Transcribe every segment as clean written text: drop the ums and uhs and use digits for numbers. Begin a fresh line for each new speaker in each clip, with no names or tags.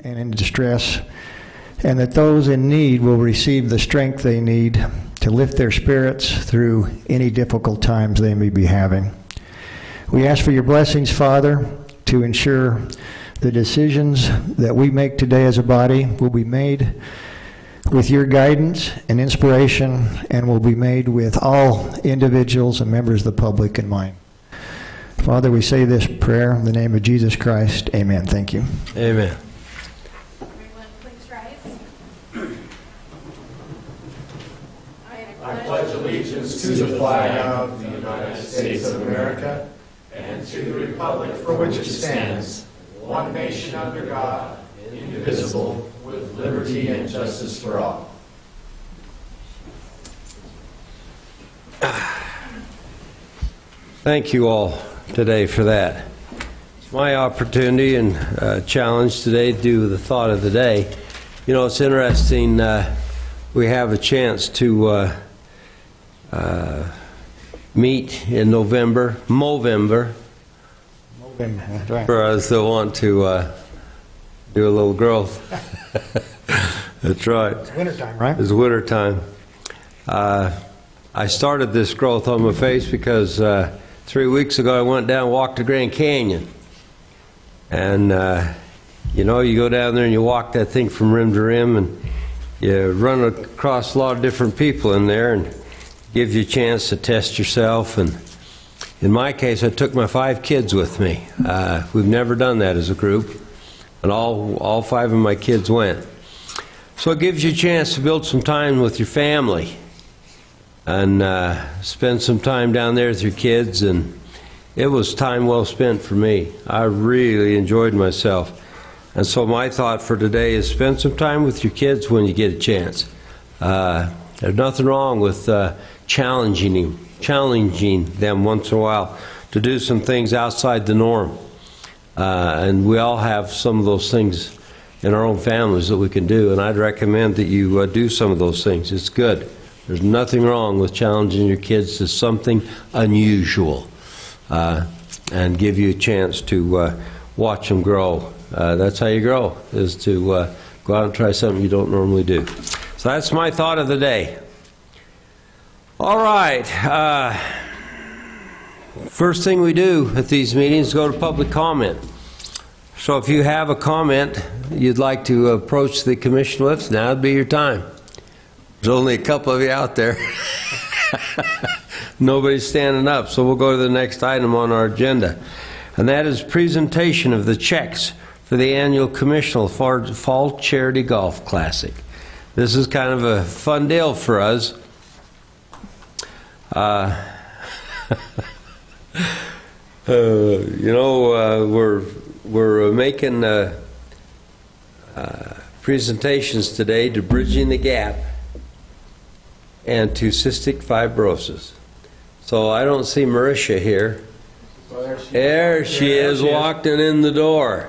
and in distress, and that those in need will receive the strength they need to lift their spirits through any difficult times they may be having. We ask for your blessings, Father, to ensure the decisions that we make today as a body will be made with your guidance and inspiration, and will be made with all individuals and members of the public in mind. Father, we say this prayer in the name of Jesus Christ. Amen. Thank you.
Amen.
Everyone, please rise.
I pledge allegiance to the flag of the United States of America and to the republic for which it stands, one nation under God, indivisible, with liberty and justice for all.
Thank you all today for that. It's my opportunity and challenge today to do the thought of the day. You know, it's interesting, we have a chance to meet in November, Movember,
That's right.
for us that want to do a little growth. That's right.
It's wintertime, right?
It's winter time. I started this growth on my face because 3 weeks ago I went down and walked the Grand Canyon. And, you know, you go down there and you walk that thing from rim to rim, and you run across a lot of different people in there, and gives you a chance to test yourself. And in my case, I took my 5 kids with me. We've never done that as a group, and all 5 of my kids went. So it gives you a chance to build some time with your family and spend some time down there with your kids, and it was time well spent for me. I really enjoyed myself. And so my thought for today is spend some time with your kids when you get a chance. There's nothing wrong with challenging them once in a while to do some things outside the norm. And we all have some of those things in our own families that we can do, and I'd recommend that you do some of those things. It's good. There's nothing wrong with challenging your kids to something unusual, and give you a chance to watch them grow. That's how you grow, is to go out and try something you don't normally do. So that's my thought of the day. All right. First thing we do at these meetings is go to public comment. So if you have a comment you'd like to approach the commission with, now would be your time. There's only a couple of you out there. Nobody's standing up, so we'll go to the next item on our agenda. And that is presentation of the checks for the annual commissional Fall Charity Golf Classic. This is kind of a fun deal for us. You know, we're making presentations today to Bridging the Gap and to cystic fibrosis. So I don't see Marisha here.
Well,
There she is, walking in the door.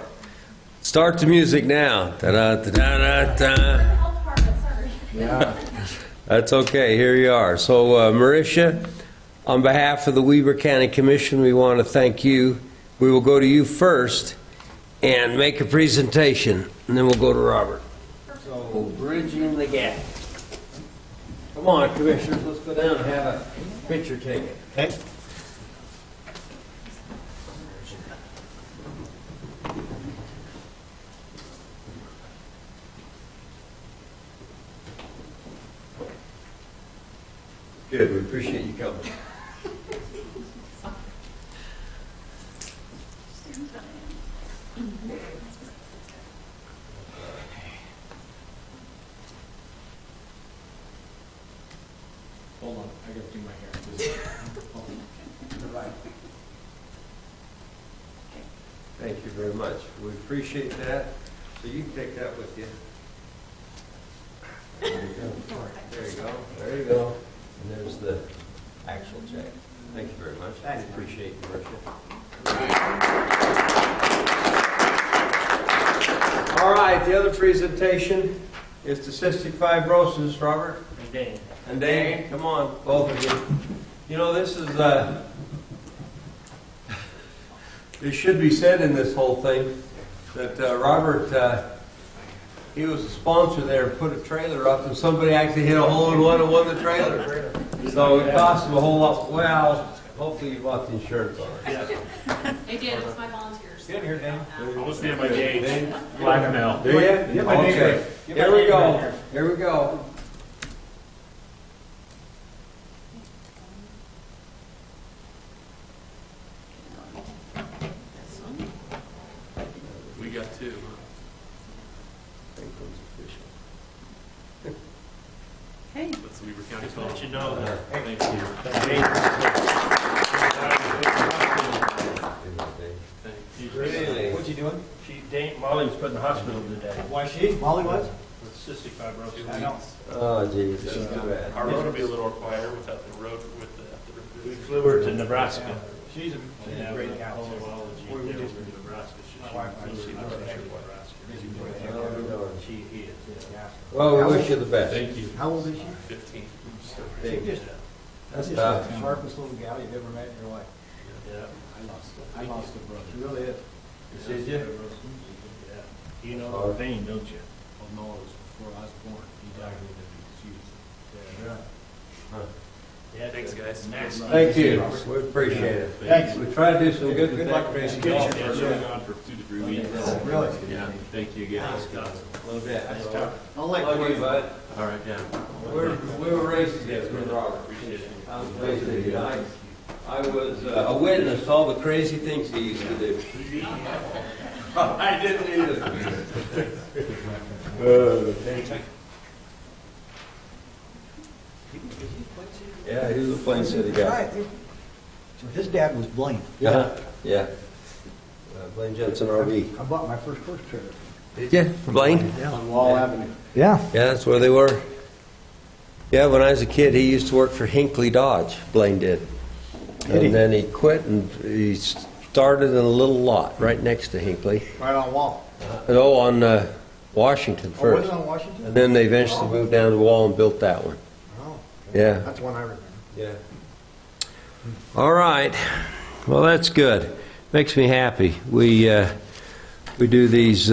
Start the music now. Da-da-da-da-da.
Yeah.
That's okay, here you are. So Marisha, on behalf of the Weber County Commission, we want to thank you. We will go to you first and make a presentation, and then we'll go to Robert. So, Bridging the Gap. Come on, Commissioners, let's go down and have a picture taken.
Okay.
Good, we appreciate you coming.
Hold on, I gotta do my hair.
Thank you very much. We appreciate that. So you can take that with you. There you go. There you go. There you go. And there's the actual check. Thank you very much. I appreciate your worship. All right, the other presentation is to cystic fibrosis, Robert.
And Dane.
And Dane, come on, both of you. You know, this is, it should be said in this whole thing that Robert he was a sponsor there, put a trailer up, and somebody actually hit a hole in one and won the trailer. So it cost him a whole lot. Well, hopefully you bought the insurance on it.
They did, it's my volunteers.
Get here, Dan.
Let's get my gauge. Blackmail.
Do you?
Get my name
Okay.
right. Get my
Here we
name right
go.
here.
Here we go.
We got two.
Hey.
That's the Weber County College.
You know that.
Thank you.
Really?
What's he doing?
Molly was put in the hospital today
Why she? Molly was?
with cystic fibrosis.
I know.
Oh, geez, this is too bad.
Our road will be a little quieter without the road with the.
We flew her to Nebraska.
She's a great gal, too.
Zoology
We
there
just-
in Nebraska.
My wife, I
Flew her
see
to
her
Nebraska. She is.
Well, we wish you the best.
Thank you.
How old is she?
15.
Big.
That's
That's
just
tough.
the sharpest little gal you've ever met in your life.
Yeah.
I lost a brother. She really is.
Did you?
Yeah. You know the vein, don't you?
Oh, no, it was before I was born. He died with a disease.
Yeah.
Thanks, guys.
Thank you. We appreciate it.
Thanks.
We try to do some good
Good luck,
things.
Tracy.
Yeah, it's been on for 2 to 3 weeks.
Really?
Yeah, thank you again.
A little bit.
I'll let
Love you, bud.
All right, yeah.
We were raised together with Robert.
Appreciate it.
I was raised together. I was a witness to all the crazy things he used to do. I didn't either. Yeah, he was a Plain City guy.
Right. So his dad was Blaine.
Yeah, yeah. Blaine Jensen RV.
I bought my first horse trailer.
Did you? Blaine?
On Wall Avenue.
Yeah.
Yeah, that's where they were. Yeah, when I was a kid, he used to work for Hinckley Dodge. Blaine did.
Did he?
And then he quit and he started in a little lot right next to Hinckley.
Right on Wall.
Oh, on Washington
Oh, was
first.
it on Washington?
And then they eventually moved down to the wall and built that one.
Oh,
Yeah.
that's one I remember.
Yeah. All right. Well, that's good. Makes me happy. We do these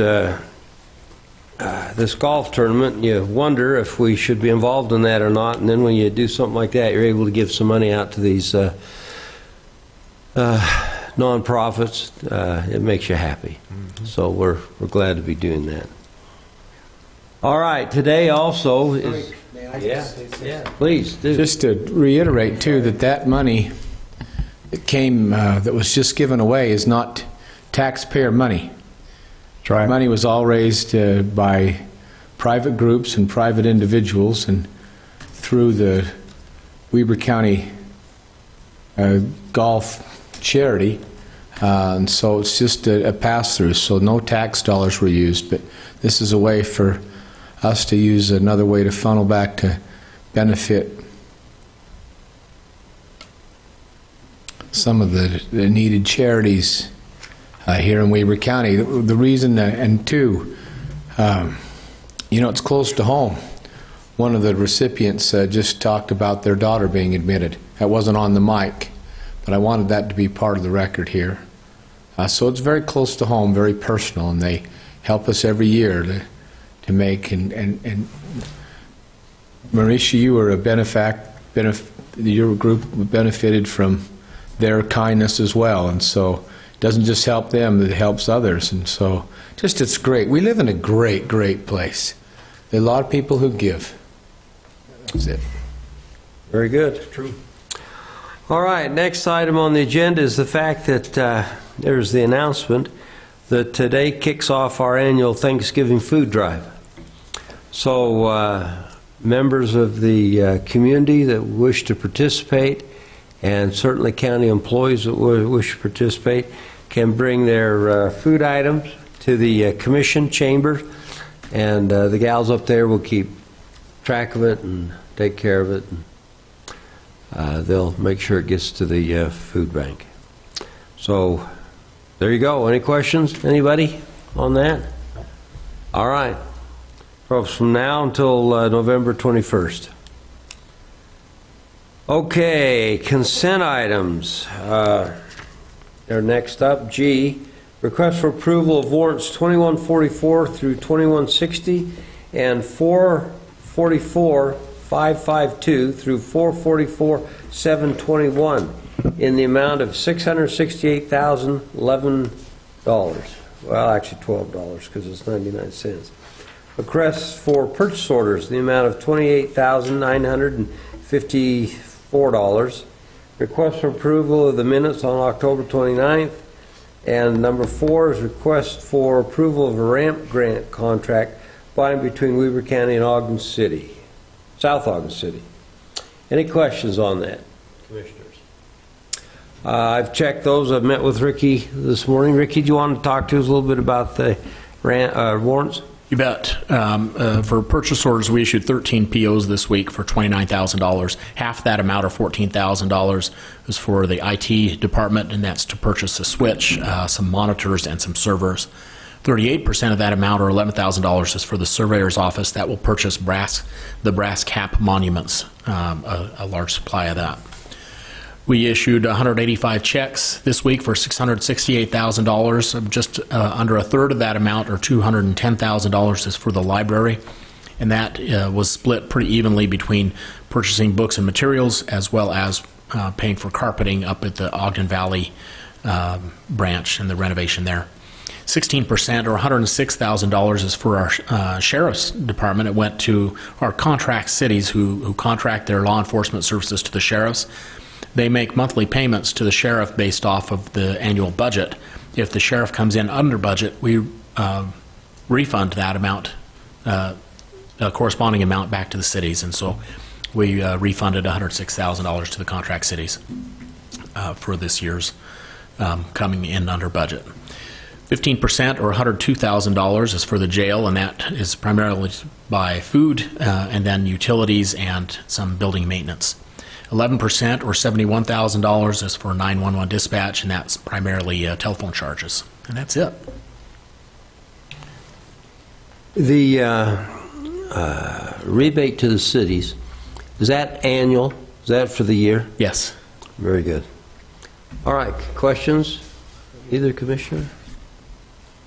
this golf tournament, and you wonder if we should be involved in that or not. And then when you do something like that, you're able to give some money out to these nonprofits. It makes you happy. So we're glad to be doing that. All right. Today also is. Yeah. Please do.
Just to reiterate, too, that money that came, that was just given away is not taxpayer money.
That's right.
Money was all raised by private groups and private individuals and through the Weber County Golf Charity. And so it's just a pass-through, so no tax dollars were used. But this is a way for us to use another way to funnel back to benefit some of the needed charities here in Weber County. The reason, and two, it's close to home. One of the recipients just talked about their daughter being admitted. That wasn't on the mic, but I wanted that to be part of the record here. So it's very close to home, very personal, and they help us every year to make, and Marisha, you were your group benefited from their kindness as well, and so it doesn't just help them, it helps others, and so it's great. We live in a great place. There are a lot of people who give. That's it.
Very good. True. All right, next item on the agenda is the fact that there's the announcement that today kicks off our annual Thanksgiving food drive. So members of the community that wish to participate, and certainly county employees that wish to participate, can bring their food items to the commission chamber, and the gals up there will keep track of it and take care of it. And, they'll make sure it gets to the food bank. So there you go. Any questions? Anybody on that? All right. From now until November 21st. Okay, consent items. They're next up. G, Request for approval of warrants 2144 through 2160 and 444,552 through 444,721 in the amount of $668,011. Well, actually $12 because it's 99 cents. Request for purchase orders in the amount of $28,954. Request for approval of the minutes on October 29th. And number 4 is request for approval of a ramp grant contract by and between Weber County and Ogden City, South Ogden City. Any questions on that, Commissioners? I've checked those. I've met with Ricky this morning. Ricky, do you want to talk to us a little bit about the warrants?
You bet. For purchase orders, we issued 13 POs this week for $29,000. Half that amount, or $14,000, is for the IT department, and that's to purchase a switch, some monitors, and some servers. 38% of that amount, or $11,000, is for the surveyor's office. That will purchase the brass cap monuments, a large supply of that. We issued 185 checks this week for $668,000. Just under a third of that amount, or $210,000, is for the library, and that was split pretty evenly between purchasing books and materials as well as paying for carpeting up at the Ogden Valley branch and the renovation there. 16%, or $106,000, is for our sheriff's department. It went to our contract cities who contract their law enforcement services to the sheriffs. They make monthly payments to the sheriff based off of the annual budget. If the sheriff comes in under budget, we refund that amount, a corresponding amount, back to the cities. And so we refunded $106,000 to the contract cities for this year's coming in under budget. 15%, or $102,000, is for the jail, and that is primarily by food and then utilities and some building maintenance. 11%, or $71,000, is for 911 dispatch, and that's primarily telephone charges. And that's it.
The rebate to the cities, is that annual? Is that for the year?
Yes.
Very good. All right, questions? Either Commissioner?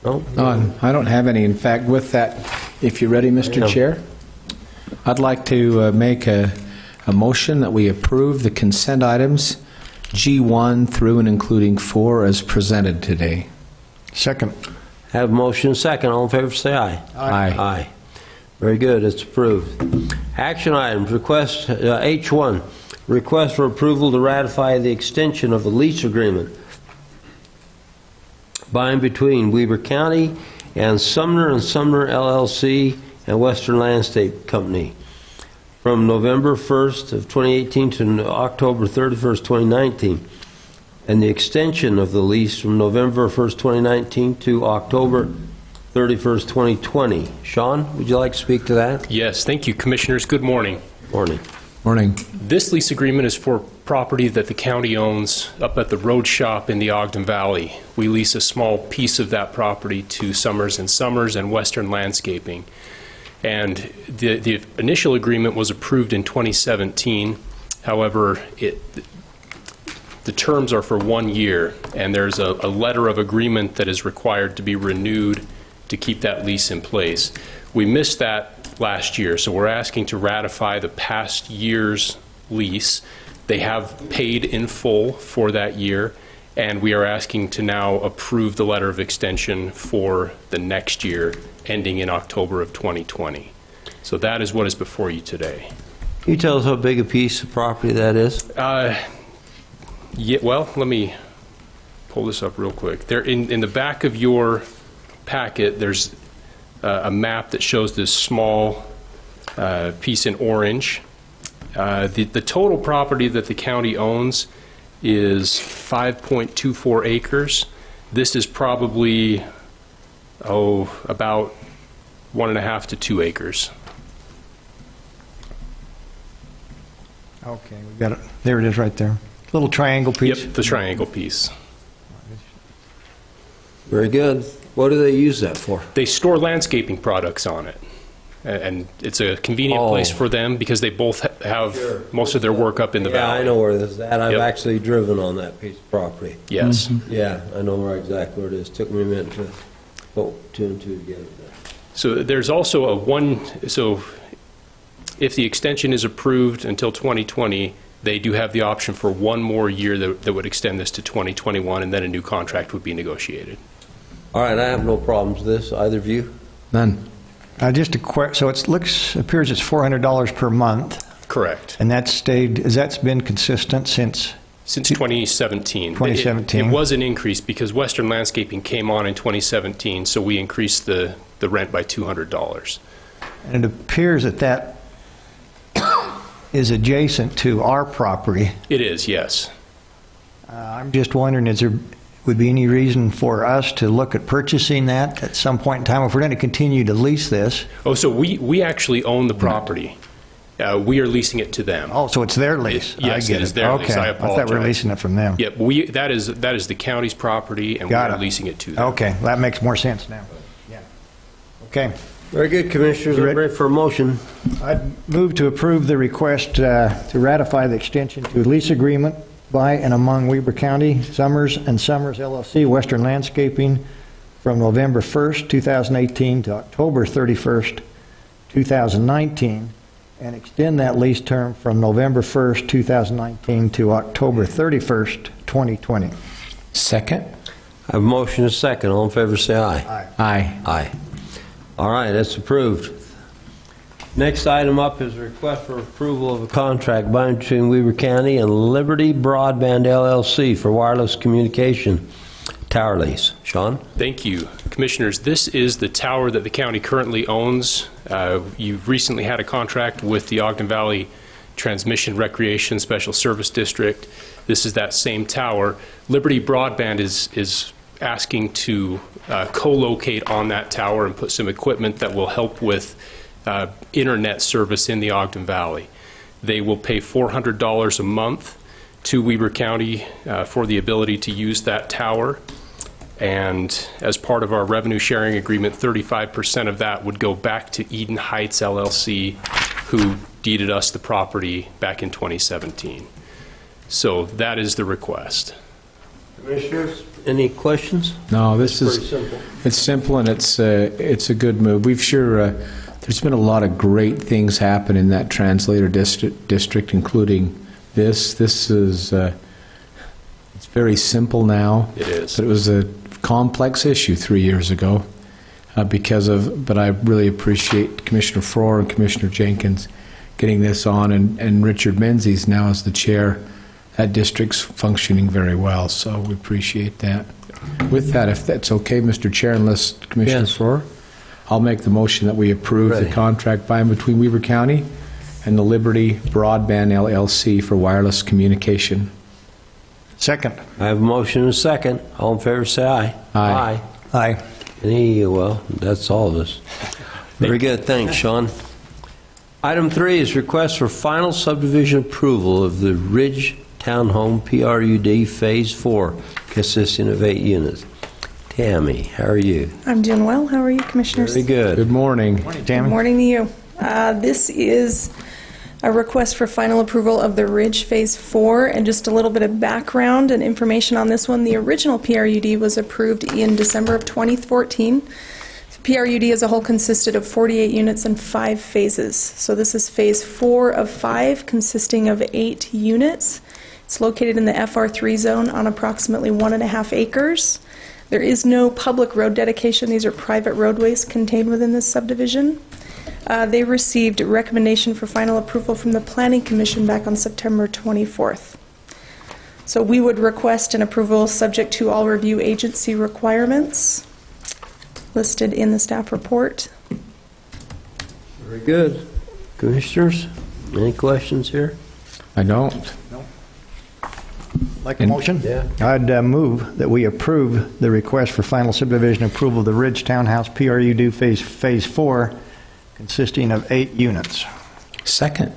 No?
No, I don't have any. In fact, with that, if you're ready, Mr. Chair, I'd like to make a motion that we approve the consent items G1 through and including 4 as presented today.
Second.
Have motion second. All in favor, say aye.
Aye.
Aye. Very good. It's approved. Action items. Request H1. Request for approval to ratify the extension of the lease agreement by and between Weber County and Sumner LLC and Western Landscape Company from November 1st of 2018 to October 31st, 2019, and the extension of the lease from November 1st, 2019 to October 31st, 2020. Sean, would you like to speak to that?
Yes, thank you, Commissioners. Good morning.
Morning.
Morning.
This lease agreement is for property that the county owns up at the road shop in the Ogden Valley. We lease a small piece of that property to Summers & Summers and Western Landscaping. And the initial agreement was approved in 2017. However, the terms are for 1 year, and there's a letter of agreement that is required to be renewed to keep that lease in place. We missed that last year, so we're asking to ratify the past year's lease. They have paid in full for that year, and we are asking to now approve the letter of extension for the next year, ending in October of 2020. So that is what is before you today.
Can you tell us how big a piece of property that is?
Yeah, well, let me pull this up real quick. There, in the back of your packet, there's a map that shows this small piece in orange. The total property that the county owns is 5.24 acres. This is probably, about 1.5 to 2 acres.
Okay, we got it. There it is right there. Little triangle piece.
Yep, the triangle piece.
Very good. What do they use that for?
They store landscaping products on it. And it's a convenient place for them because they both have most of their work up in the
Yeah,
valley.
I know where this is at. I've
Yep.
actually driven on that piece of property.
Yes.
Yeah, I know where exactly where it is. Took me a minute to put two and two together there.
So there's also so if the extension is approved until 2020, they do have the option for one more year that would extend this to 2021, and then a new contract would be negotiated.
All right, I have no problems with this. Either of you?
None.
Just so it appears it's $400 per month,
Correct.
and that's been consistent since
2017.
2017.
It was an increase because Western Landscaping came on in 2017, so we increased the rent by $200.
And it appears that is adjacent to our property.
It is, yes.
I'm just wondering, would be any reason for us to look at purchasing that at some point in time if we're going to continue to lease this?
Oh, so we actually own the property. We are leasing it to them.
Oh, so it's their lease.
Yes,
I get
it is their lease.
Okay.
I
I thought we
apologize.
were leasing it from them.
Yep, that is the county's property, and
Got
we're
it.
leasing it to them.
Okay, that makes more sense now. Yeah. Okay.
Very good, Commissioners. I'm ready for a motion.
I'd move to approve the request to ratify the extension to a lease agreement by and among Weber County, Summers and Summers LLC, Western Landscaping, from November 1st, 2018 to October 31st, 2019, and extend that lease term from November 1st, 2019 to October 31st, 2020.
Second.
I have a motion and a second. All in favor, say aye.
Aye.
Aye. All right, that's approved. Next item up is a request for approval of a contract by and between Weber County and Liberty Broadband LLC for wireless communication tower lease. Sean?
Thank you. Commissioners, this is the tower that the county currently owns. You've recently had a contract with the Ogden Valley Transmission Recreation Special Service District. This is that same tower. Liberty Broadband is asking to co-locate on that tower and put some equipment that will help with internet service in the Ogden Valley. They will pay $400 a month to Weber County for the ability to use that tower. And as part of our revenue sharing agreement, 35% of that would go back to Eden Heights LLC, who deeded us the property back in 2017. So that is the request.
Commissioners, any questions?
No, this
Pretty
is,
simple.
it's simple and it's a good move. We've sure, there's been a lot of great things happen in that translator district, including this. This is, it's very simple now.
It is.
But it was a complex issue 3 years ago but I really appreciate Commissioner Frohr and Commissioner Jenkins getting this on, and Richard Menzies now as the chair. That district's functioning very well, so we appreciate that. With that, if that's okay, Mr. Chair, unless Commissioner
Yes.
Frohr, I'll make the motion that we approve
Ready.
the contract by and between Weber County and the Liberty Broadband LLC for wireless communication.
Second.
I have a motion and a second. All in favor, say aye.
Aye.
Aye.
Well, that's all of us. Very good. Thanks, Sean. Item 3 is request for final subdivision approval of the Ridge Townhome PRUD Phase 4, consisting of 8 units. Tammy, how are you?
I'm doing well. How are you, Commissioners?
Very good.
Good morning.
Morning,
Good
Tammy.
morning to you. This is a request for final approval of the Ridge Phase 4, and just a little bit of background and information on this one. The original PRUD was approved in December of 2014. The PRUD as a whole consisted of 48 units and 5 phases. So this is Phase 4 of 5, consisting of 8 units. It's located in the FR3 zone on approximately 1.5 acres. There is no public road dedication. These are private roadways contained within this subdivision. They received recommendation for final approval from the Planning Commission back on September 24th. So we would request an approval subject to all review agency requirements listed in the staff report.
Very good. Commissioners, any questions here?
I don't.
Like a motion?
Yeah.
I'd move that we approve the request for final subdivision approval of the Ridge Townhouse PRUD Phase 4, consisting of 8 units.
Second.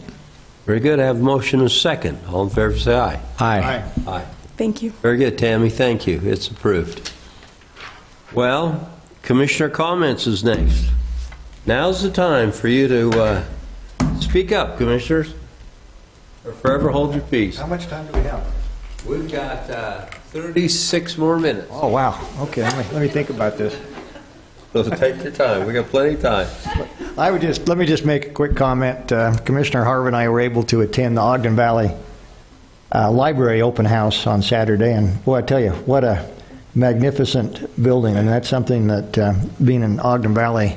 Very good. I have a motion and a second. All in favor, say aye.
Aye.
Aye.
Thank you.
Very good, Tammy. Thank you. It's approved. Well, Commissioner comments is next. Now's the time for you to speak up, Commissioners. Or forever hold your peace.
How much time do we have?
We've got 36 more minutes.
Oh, wow. Okay, let me think about this.
So take your time. We got plenty of time.
Let me just make a quick comment. Commissioner Harvey and I were able to attend the Ogden Valley Library open house on Saturday, and boy, I tell you, what a magnificent building. And that's something that, being an Ogden Valley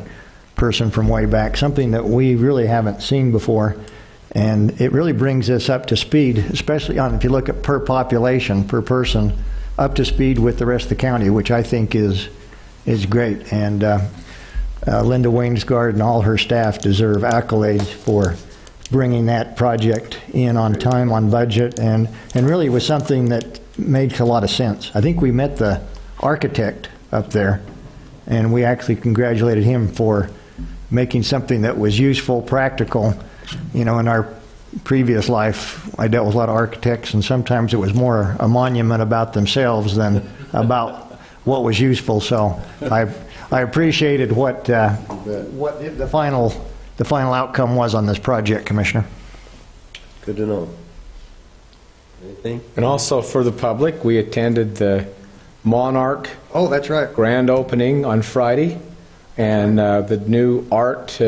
person from way back, something that we really haven't seen before. And it really brings us up to speed, especially if you look at per population, per person, up to speed with the rest of the county, which I think is great. And Linda Wainsgard and all her staff deserve accolades for bringing that project in on time, on budget, and really was something that made a lot of sense. I think we met the architect up there, and we actually congratulated him for making something that was useful, practical. You know, in our previous life, I dealt with a lot of architects, and sometimes it was more a monument about themselves than about what was useful. So I appreciated what the final outcome was on this project, Commissioner.
Good to know. Anything?
And also for the public, we attended the Monarch
Oh, that's right.
grand opening on Friday, and the new art,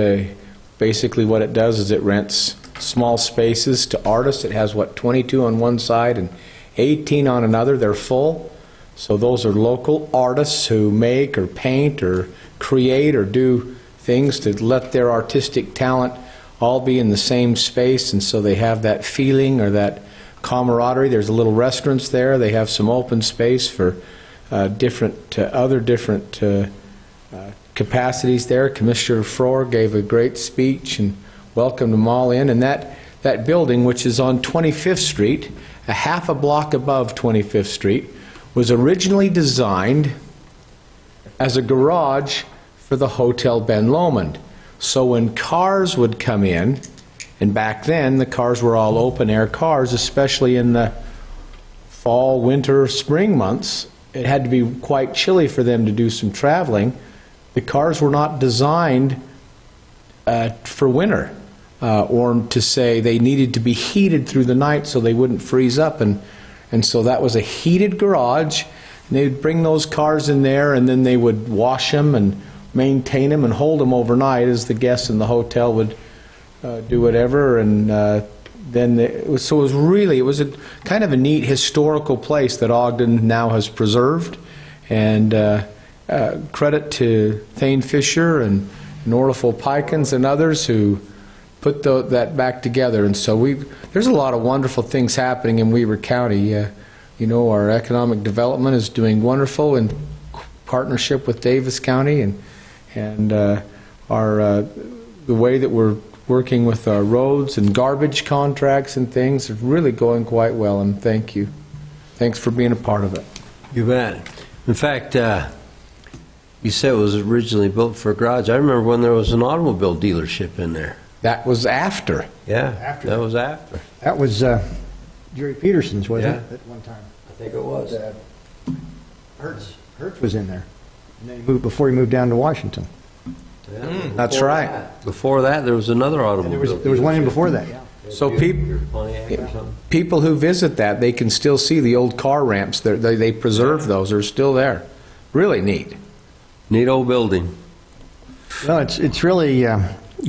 basically what it does is it rents small spaces to artists. It has, 22 on one side and 18 on another. They're full. So those are local artists who make or paint or create or do things to let their artistic talent all be in the same space, and so they have that feeling or that camaraderie. There's a little restaurants there. They have some open space for other different capacities there. Commissioner Frohr gave a great speech and welcomed them all in. And that building, which is on 25th Street, a half a block above 25th Street, was originally designed as a garage for the Hotel Ben Lomond. So when cars would come in, and back then the cars were all open-air cars, especially in the fall, winter, spring months, it had to be quite chilly for them to do some traveling. The cars were not designed for winter, or to say they needed to be heated through the night so they wouldn't freeze up. And so that was a heated garage, and they would bring those cars in there, and then they would wash them and maintain them and hold them overnight as the guests in the hotel would do whatever. And then it was a kind of a neat historical place that Ogden now has preserved. And credit to Thane Fisher and Norlifel Pikens and others who put that back together. And so there's a lot of wonderful things happening in Weber County. Our economic development is doing wonderful in partnership with Davis County, and the way that we're working with our roads and garbage contracts and things is really going quite well, and thank you. Thanks for being a part of it.
You bet. In fact, you said it was originally built for a garage. I remember when there was an automobile dealership in there.
That was after.
Yeah, that was after.
That was Jerry Peterson's, wasn't
Yeah.
it, at one time?
I think it was.
Hertz was in there. And then before he moved down to Washington.
Yeah.
That's
Before
right.
that- Before that, there was another
And
automobile.
there was one in before that, yeah.
So
Pontiac or something.
people who visit that, they can still see the old car ramps. They preserve those. They're still there. Really neat.
Neat old building.
Well, it's really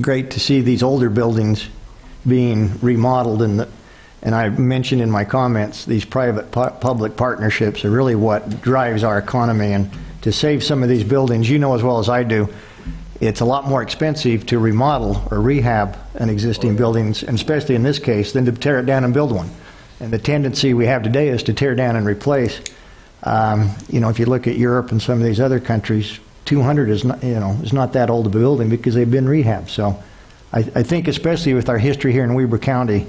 great to see these older buildings being remodeled, and I mentioned in my comments these private-public partnerships are really what drives our economy. And to save some of these buildings, you know as well as I do, it's a lot more expensive to remodel or rehab an existing building, and especially in this case, than to tear it down and build one. And the tendency we have today is to tear down and replace. If you look at Europe and some of these other countries, 200 is not that old of a building because they've been rehabbed. So I think especially with our history here in Weber County,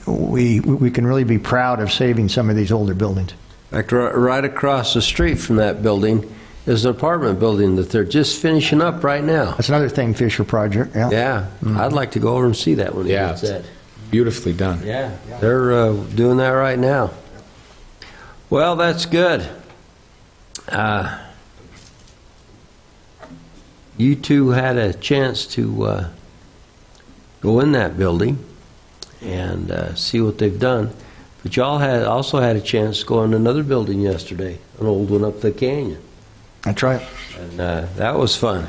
we can really be proud of saving some of these older buildings.
In fact, right across the street from that building is an apartment building that they're just finishing up right now.
That's another thing, Fisher Project. Yeah.
Yeah, I'd like to go over and see that when it
Yeah,
gets that.
beautifully done.
Yeah, they're doing that right now. Well, that's good. You two had a chance to go in that building, and see what they've done. But y'all also had a chance to go in another building yesterday, an old one up the canyon.
That's right.
And that was fun.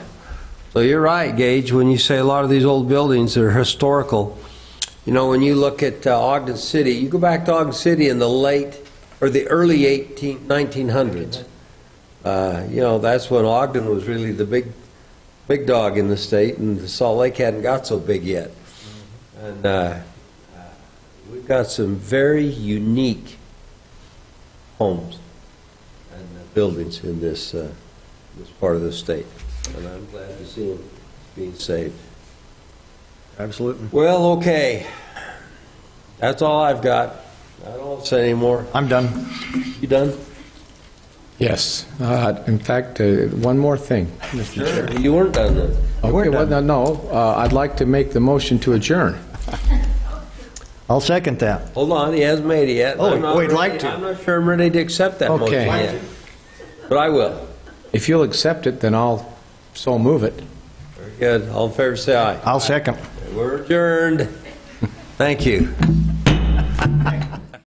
So you're right, Gage, when you say a lot of these old buildings are historical. You know, when you look at Ogden City, you go back to Ogden City in the early 1900s. You know, that's when Ogden was really the big dog in the state, and Salt Lake hadn't got so big yet. And we've got some very unique homes and buildings in this part of the state, and I'm glad to see them being saved.
Absolutely.
Well, okay. That's all I've got. I don't want to say any more.
I'm done.
You done?
Yes. In fact, one more thing, Mr. Chair.
You weren't done then.
Okay, well, no, I'd like to make the motion to adjourn.
I'll second that.
Hold on, he hasn't made it yet.
Oh,
I'm not
we'd
ready-
like to.
I'm not sure I'm ready to accept that motion
Okay.
yet. But I will.
If you'll accept it, then I'll so move it.
Very good. All in favor, say aye.
I'll second.
We're adjourned. Thank you.